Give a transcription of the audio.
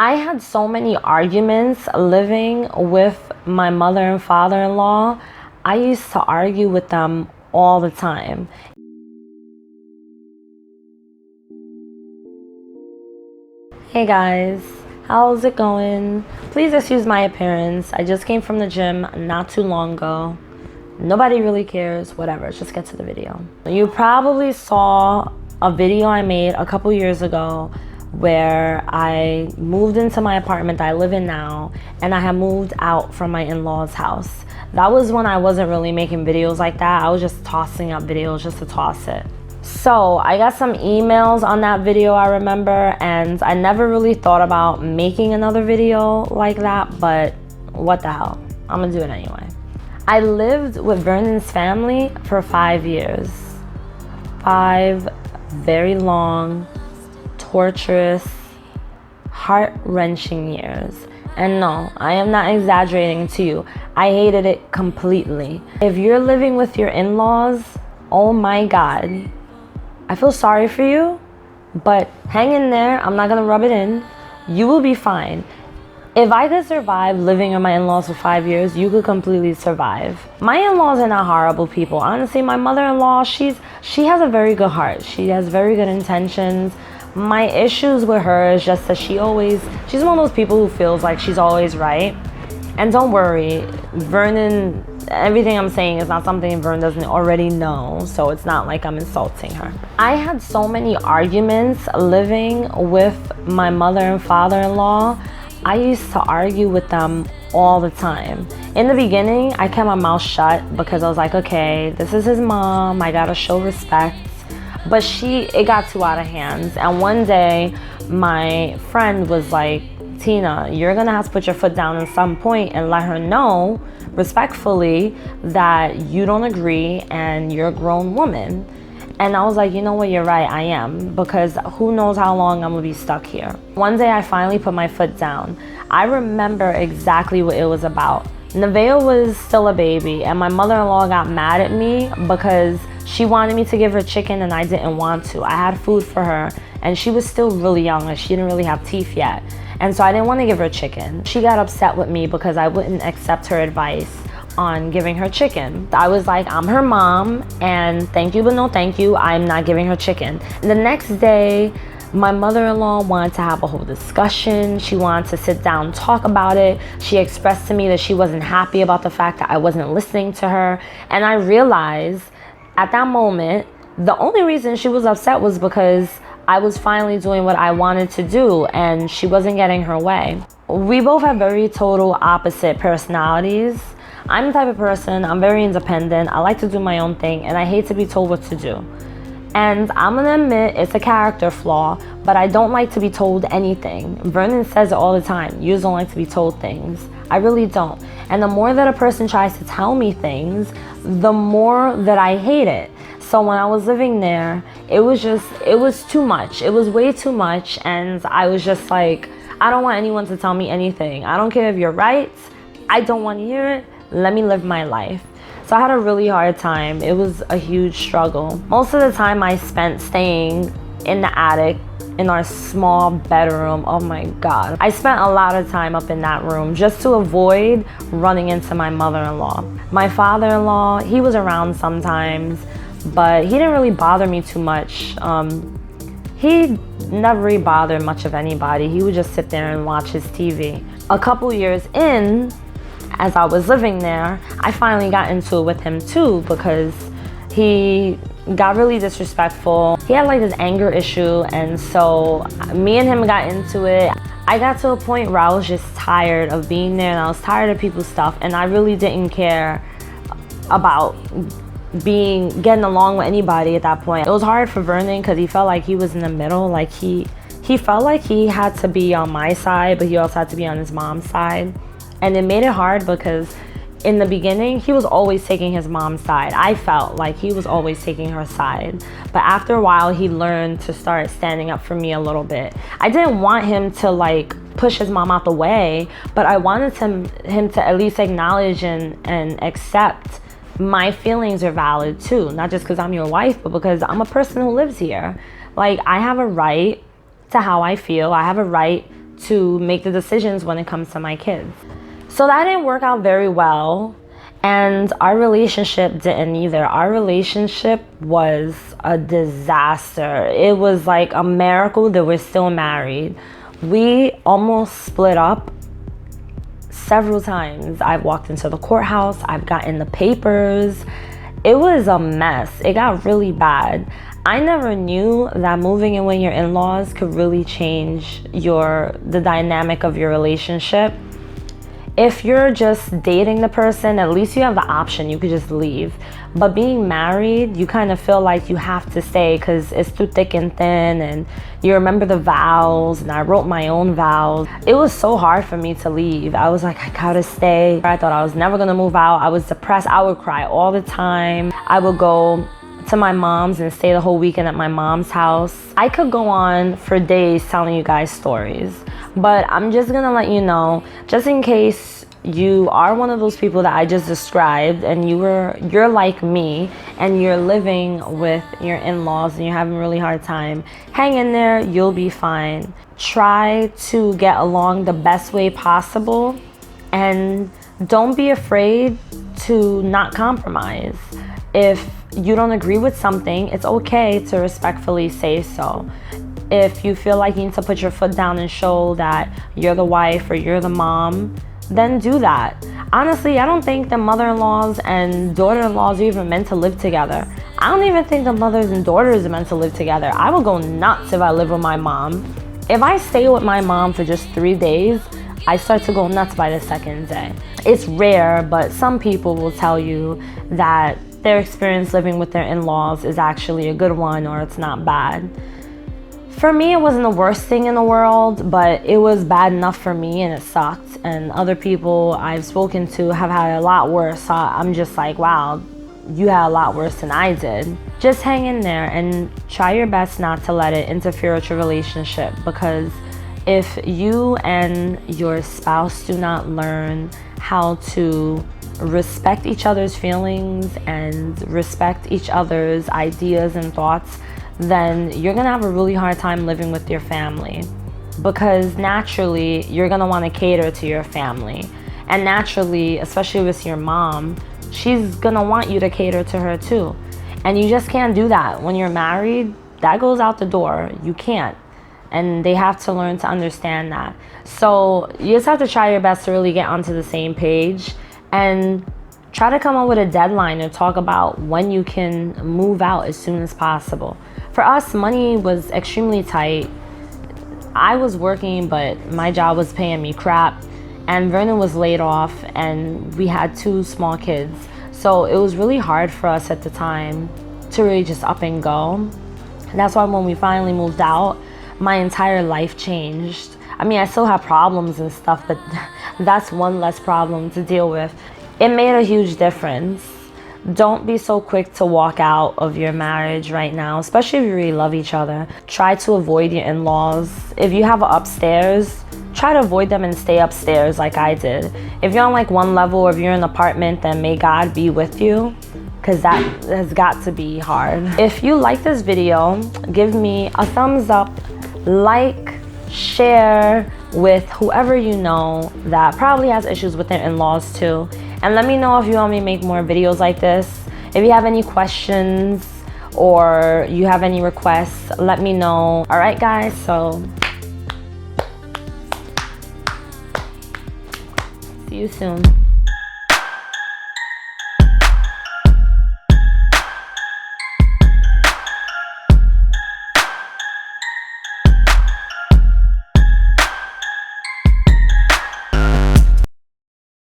I had so many arguments living with my mother and father-in-law. I used to argue with them all the time. Hey guys, how's it going? Please excuse my appearance. I just came from the gym not too long ago. Nobody really cares, whatever, let's just get to the video. You probably saw a video I made a couple years ago where I moved into my apartment that I live in now, and I had moved out from my in-laws house. That was when I wasn't really making videos like that. I was just tossing up videos just to toss it. So I got some emails on that video, I remember, and I never really thought about making another video like that, but what the hell, I'm gonna do it anyway. I lived with Vernon's family for 5 years. 5 very long, torturous, heart-wrenching years. And no, I am not exaggerating to you. I hated it completely. If you're living with your in-laws, oh my God, I feel sorry for you, but hang in there. I'm not gonna rub it in. You will be fine. If I could survive living with my in-laws for 5 years, you could completely survive. My in-laws are not horrible people. Honestly, my mother-in-law, she has a very good heart. She has very good intentions. My issues with her is just that she's one of those people who feels like she's always right. And don't worry, Vernon, everything I'm saying is not something Vernon doesn't already know, so it's not like I'm insulting her. I had so many arguments living with my mother and father-in-law. I used to argue with them all the time. In the beginning, I kept my mouth shut because I was like, okay, this is his mom, I gotta show respect. But it got too out of hand. And one day, my friend was like, Tina, you're gonna have to put your foot down at some point and let her know respectfully that you don't agree and you're a grown woman. And I was like, you know what, you're right, I am, because who knows how long I'm gonna be stuck here. One day I finally put my foot down. I remember exactly what it was about. Nevaeh was still a baby, and my mother-in-law got mad at me because she wanted me to give her chicken and I didn't want to. I had food for her and she was still really young and she didn't really have teeth yet. And so I didn't want to give her chicken. She got upset with me because I wouldn't accept her advice on giving her chicken. I was like, I'm her mom and thank you but no thank you, I'm not giving her chicken. The next day, my mother-in-law wanted to have a whole discussion. She wanted to sit down and talk about it. She expressed to me that she wasn't happy about the fact that I wasn't listening to her. And I realized at that moment, the only reason she was upset was because I was finally doing what I wanted to do and she wasn't getting her way. We both have very total opposite personalities. I'm the type of person, I'm very independent, I like to do my own thing, and I hate to be told what to do. And I'm gonna admit it's a character flaw, but I don't like to be told anything. Vernon says it all the time, you just don't like to be told things. I really don't. And the more that a person tries to tell me things, the more that I hate it. So when I was living there, it was too much. It was way too much, and I was just like, I don't want anyone to tell me anything. I don't care if you're right, I don't want to hear it. Let me live my life. So I had a really hard time. It was a huge struggle. Most of the time I spent staying in the attic in our small bedroom. Oh my God. I spent a lot of time up in that room just to avoid running into my mother-in-law. My father-in-law, he was around sometimes, but he didn't really bother me too much. He never really bothered much of anybody. He would just sit there and watch his TV. A couple years in, as I was living there, I finally got into it with him too because he got really disrespectful. He had like this anger issue, and so me and him got into it. I got to a point where I was just tired of being there and I was tired of people's stuff, and I really didn't care about getting along with anybody at that point. It was hard for Vernon because he felt like he was in the middle. Like he felt like he had to be on my side, but he also had to be on his mom's side. And it made it hard because in the beginning, he was always taking his mom's side. I felt like he was always taking her side. But after a while, he learned to start standing up for me a little bit. I didn't want him to like push his mom out the way, but I wanted him to at least acknowledge and accept my feelings are valid too. Not just because I'm your wife, but because I'm a person who lives here. Like, I have a right to how I feel. I have a right to make the decisions when it comes to my kids. So that didn't work out very well. And our relationship didn't either. Our relationship was a disaster. It was like a miracle that we're still married. We almost split up several times. I've walked into the courthouse. I've gotten the papers. It was a mess. It got really bad. I never knew that moving in with your in-laws could really change the dynamic of your relationship. If you're just dating the person, at least you have the option. You could just leave. But being married, you kind of feel like you have to stay because it's through thick and thin, and you remember the vows, and I wrote my own vows. It was so hard for me to leave. I was like, I gotta stay. I thought I was never gonna move out. I was depressed. I would cry all the time. I would go to my mom's and stay the whole weekend at my mom's house. I could go on for days telling you guys stories, but I'm just gonna let you know, just in case you are one of those people that I just described and you're like me and you're living with your in-laws and you're having a really hard time, hang in there, you'll be fine. Try to get along the best way possible, and don't be afraid to not compromise. If you don't agree with something, it's okay to respectfully say so. If you feel like you need to put your foot down and show that you're the wife or you're the mom, then do that. Honestly, I don't think the mother-in-laws and daughter-in-laws are even meant to live together. I don't even think the mothers and daughters are meant to live together. I would go nuts if I live with my mom. If I stay with my mom for just 3 days, I start to go nuts by the second day. It's rare, but some people will tell you that their experience living with their in-laws is actually a good one, or it's not bad. For me, it wasn't the worst thing in the world, but it was bad enough for me and it sucked. And other people I've spoken to have had a lot worse. So I'm just like, wow, you had a lot worse than I did. Just hang in there and try your best not to let it interfere with your relationship, because if you and your spouse do not learn how to respect each other's feelings and respect each other's ideas and thoughts, then you're gonna have a really hard time living with your family, because naturally you're gonna want to cater to your family, and naturally, especially with your mom, she's gonna want you to cater to her too, and you just can't do that when you're married. That goes out the door. You can't, and they have to learn to understand that. So you just have to try your best to really get onto the same page and try to come up with a deadline or talk about when you can move out as soon as possible. For us, money was extremely tight. I was working, but my job was paying me crap, and Vernon was laid off, and we had 2 small kids. So it was really hard for us at the time to really just up and go. That's why when we finally moved out, my entire life changed. I mean, I still have problems and stuff, but that's one less problem to deal with. It made a huge difference. Don't be so quick to walk out of your marriage right now, especially if you really love each other. Try to avoid your in-laws. If you have an upstairs, try to avoid them and stay upstairs like I did. If you're on like 1 level, or if you're in an apartment, then may God be with you, because that has got to be hard. If you like this video, give me a thumbs up, like, share with whoever you know that probably has issues with their in-laws too. And let me know if you want me to make more videos like this. If you have any questions or you have any requests, let me know. All right, guys, so see you soon.